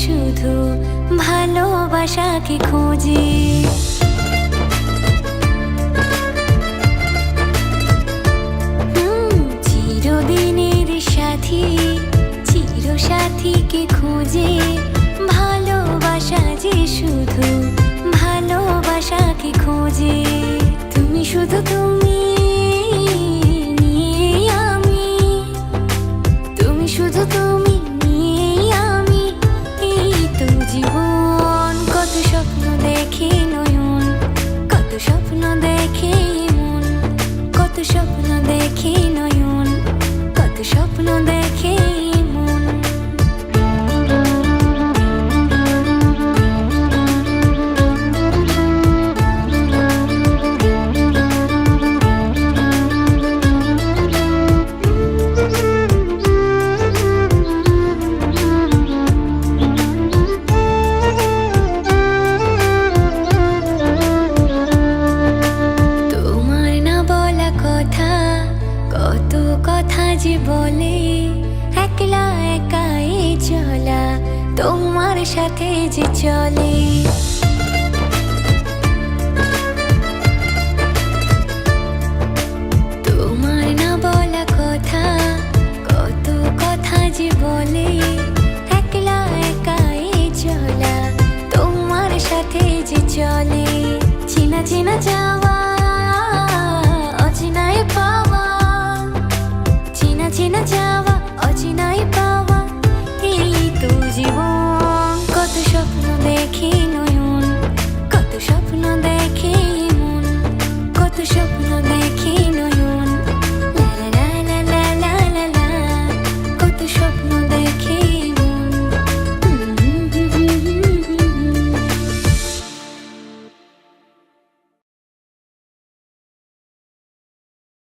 শুধু ভালোবাসাকে খুঁজি। চিরদিনের সাথী চিরসাথীকে খুঁজে, ভালোবাসা যে শুধু ভালোবাসাকে খোঁজে। তুমি শুধু তুমি, তুমি শুধু তুমি নিয়েই আমি, এই তো জীবন। কত স্বপ্ন দেখে নয়ন, কত স্বপ্ন দেখে মন, কত স্বপ্ন দেখে নয়ন, কত স্বপ্ন দেখে মন। কত কথা যে বলে, একলা একাই চলা তোমার সাথে যে চলে। তোমার না বলা কথা, কত কথা যে বলে, একলা একাই চলা তোমার সাথে যে চলে। চেনা চেনা যাওয়া, অচেনায় পাওয়া, চেনা যাওয়া, অচেনাই পাওয়া, এই তো জীবন। কত স্বপ্ন দেখে নয়ন, কত স্বপ্ন দেখে মন, কত স্বপ্ন দেখে নয়ন।